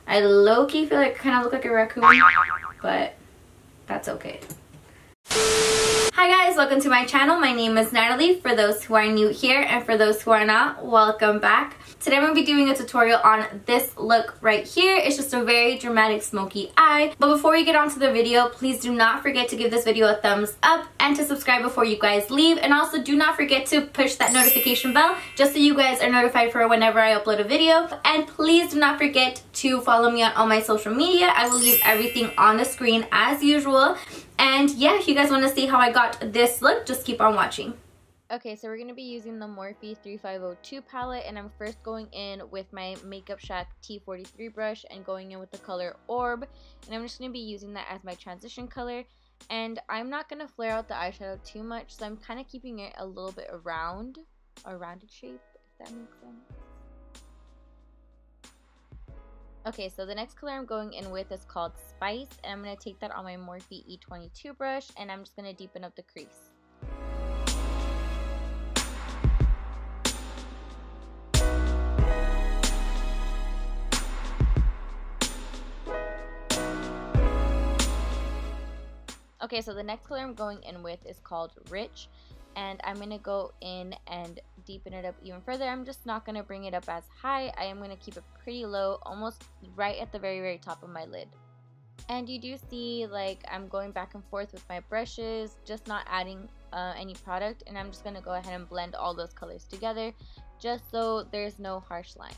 I low-key feel like I kind of look like a raccoon, but that's okay. Hi guys, welcome to my channel. My name is Natalie, for those who are new here, and for those who are not, welcome back. Today I'm going to be doing a tutorial on this look right here. It's just a very dramatic smoky eye. But before we get on to the video, please do not forget to give this video a thumbs up and to subscribe before you guys leave. And also do not forget to push that notification bell just so you guys are notified for whenever I upload a video. And please do not forget to follow me on all my social media. I will leave everything on the screen as usual. And yeah, if you guys want to see how I got this look, just keep on watching. Okay, so we're going to be using the Morphe 3502 palette, and I'm first going in with my Makeup Shack T43 brush and going in with the color Orb, and I'm just going to be using that as my transition color. And I'm not going to flare out the eyeshadow too much, so I'm kind of keeping it a little bit around, a rounded shape, if that makes sense. Okay, so the next color I'm going in with is called Spice, and I'm going to take that on my Morphe E22 brush, and I'm just going to deepen up the crease. Okay, so the next color I'm going in with is called Rich, and I'm going to go in and deepen it up even further. I'm just not going to bring it up as high. I am going to keep it pretty low, almost right at the very top of my lid. And you do see like I'm going back and forth with my brushes, just not adding any product, and I'm just going to go ahead and blend all those colors together just so there's no harsh line.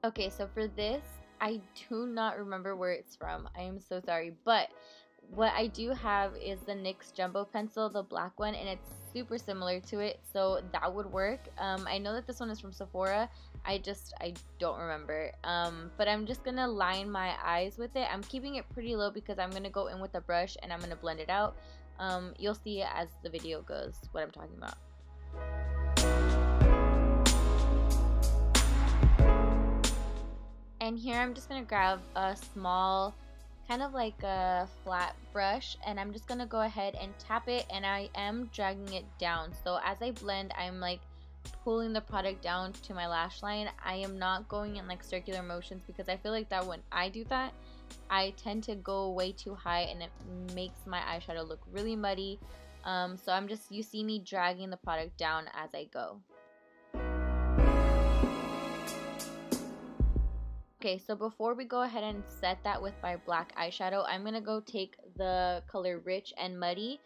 Okay, so for this, I do not remember where it's from. I am so sorry, but what I do have is the NYX Jumbo Pencil, the black one, and it's super similar to it, so that would work. I know that this one is from Sephora. I don't remember. But I'm just gonna line my eyes with it. I'm keeping it pretty low because I'm gonna go in with a brush and I'm gonna blend it out. You'll see as the video goes what I'm talking about. And here I'm just going to grab a small, kind of like a flat brush, and I'm just going to go ahead and tap it, and I am dragging it down. So as I blend, I'm like pulling the product down to my lash line. I am not going in like circular motions because I feel like that when I do that, I tend to go way too high and it makes my eyeshadow look really muddy. So you see me dragging the product down as I go. Okay, so before we go ahead and set that with my black eyeshadow, I'm going to go take the color Rich and Muddy,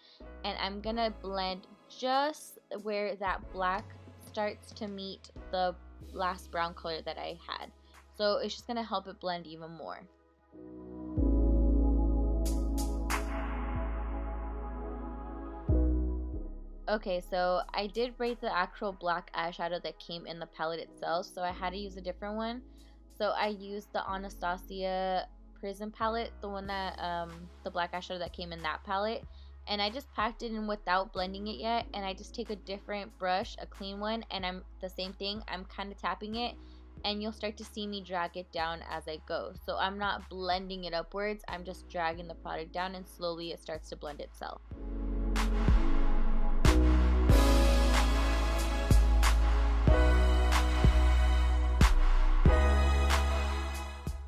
and I'm going to blend just where that black starts to meet the last brown color that I had. So it's just going to help it blend even more. Okay, so I did rate the actual black eyeshadow that came in the palette itself, so I had to use a different one. So I used the Anastasia Prism palette, the one that, the black eyeshadow that came in that palette. And I just packed it in without blending it yet. And I just take a different brush, a clean one, and the same thing, I'm kind of tapping it. And you'll start to see me drag it down as I go. So I'm not blending it upwards, I'm just dragging the product down, and slowly it starts to blend itself.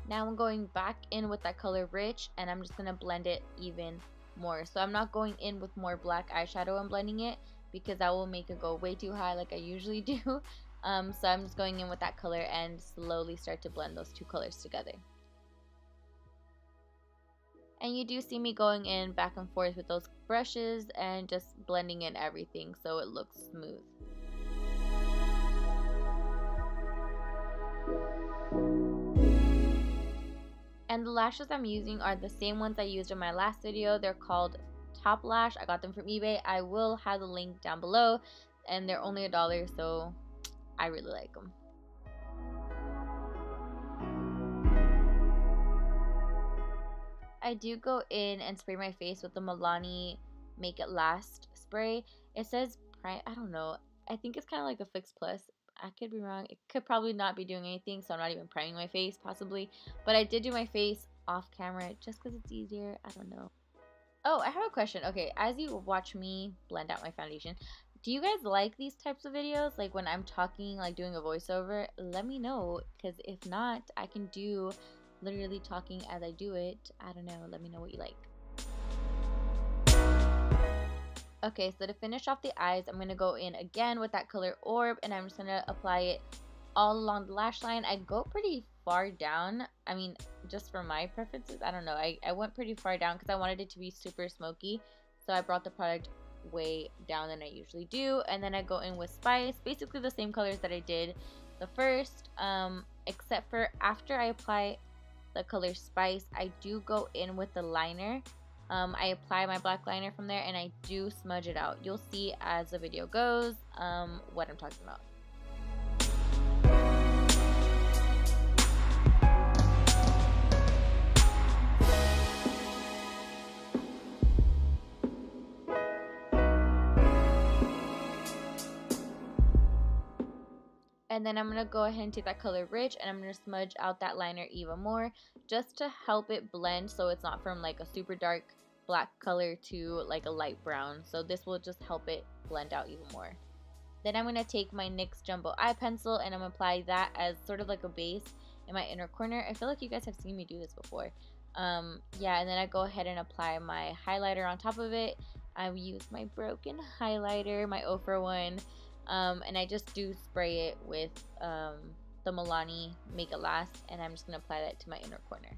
Now I'm going back in with that color Rich, and I'm just going to blend it even more. So I'm not going in with more black eyeshadow and blending it because that will make it go way too high like I usually do. So I'm just going in with that color and slowly start to blend those two colors together. And you do see me going in back and forth with those brushes and just blending in everything so it looks smooth. And the lashes I'm using are the same ones I used in my last video. They're called Top Lash. I got them from eBay. I will have the link down below, and they're only $1, so I really like them. I do go in and spray my face with the Milani Make It Last spray. It says I don't know. I think it's kind of like a Fix Plus. I could be wrong. It could probably not be doing anything, so I'm not even priming my face, possibly. But I did do my face off camera just because it's easier. I don't know. Oh, I have a question. Okay, as you watch me blend out my foundation, do you guys like these types of videos? Like when I'm talking, like doing a voiceover? Let me know, because if not, I can do literally talking as I do it. I don't know. Let me know what you like. Okay, so to finish off the eyes, I'm going to go in again with that color Orb, and I'm just going to apply it all along the lash line. I go pretty far down. I mean, just for my preferences, I don't know. I went pretty far down because I wanted it to be super smoky. So I brought the product way down than I usually do. And then I go in with Spice, basically the same colors that I did the first, except for after I apply the color Spice, I do go in with the liner. I apply my black liner from there, and I do smudge it out. You'll see as the video goes what I'm talking about. And then I'm going to go ahead and take that color Rich, and I'm going to smudge out that liner even more just to help it blend, so it's not from like a super dark black color to like a light brown. So this will just help it blend out even more. Then I'm going to take my NYX Jumbo Eye Pencil, and I'm going to apply that as sort of like a base in my inner corner. I feel like you guys have seen me do this before. Yeah, and then I go ahead and apply my highlighter on top of it. I use my broken highlighter, my Ofra one. And I just do spray it with the Milani Make It Last, and I'm just going to apply that to my inner corner.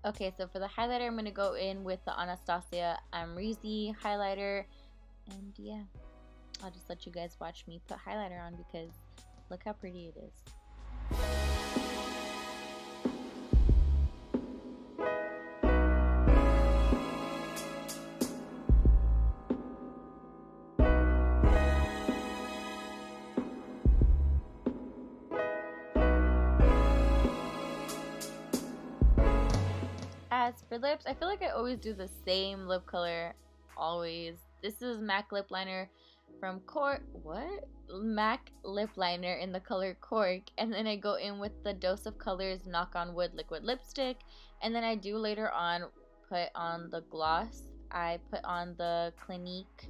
Okay, so for the highlighter, I'm going to go in with the Anastasia Amrezy highlighter, and yeah, I'll just let you guys watch me put highlighter on because look how pretty it is. As for lips, I feel like I always do the same lip color, always. This is MAC lip liner from MAC lip liner in the color Cork, and then I go in with the Dose of Colors Knock on Wood liquid lipstick, and then I do later on put on the gloss. I put on the Clinique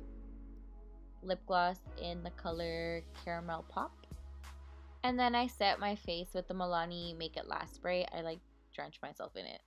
lip gloss in the color Caramel Pop, and then I set my face with the Milani Make It Last spray. I like drench myself in it.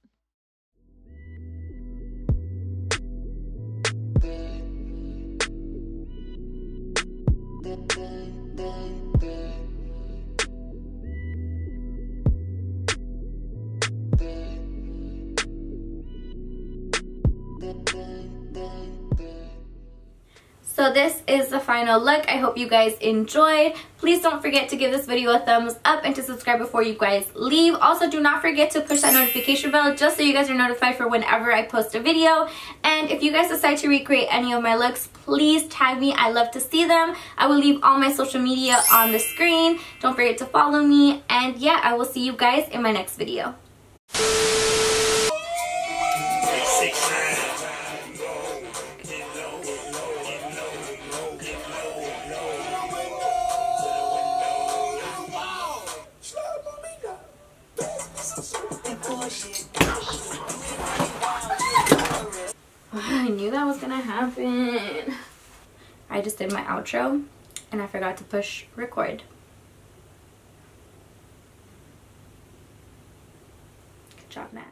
So this is the final look. I hope you guys enjoyed. Please don't forget to give this video a thumbs up and to subscribe before you guys leave. Also, do not forget to push that notification bell just so you guys are notified for whenever I post a video. And if you guys decide to recreate any of my looks, please tag me. I love to see them. I will leave all my social media on the screen. Don't forget to follow me. And yeah, I will see you guys in my next video. I knew that was gonna happen. I just did my outro and I forgot to push record. Good job, Matt.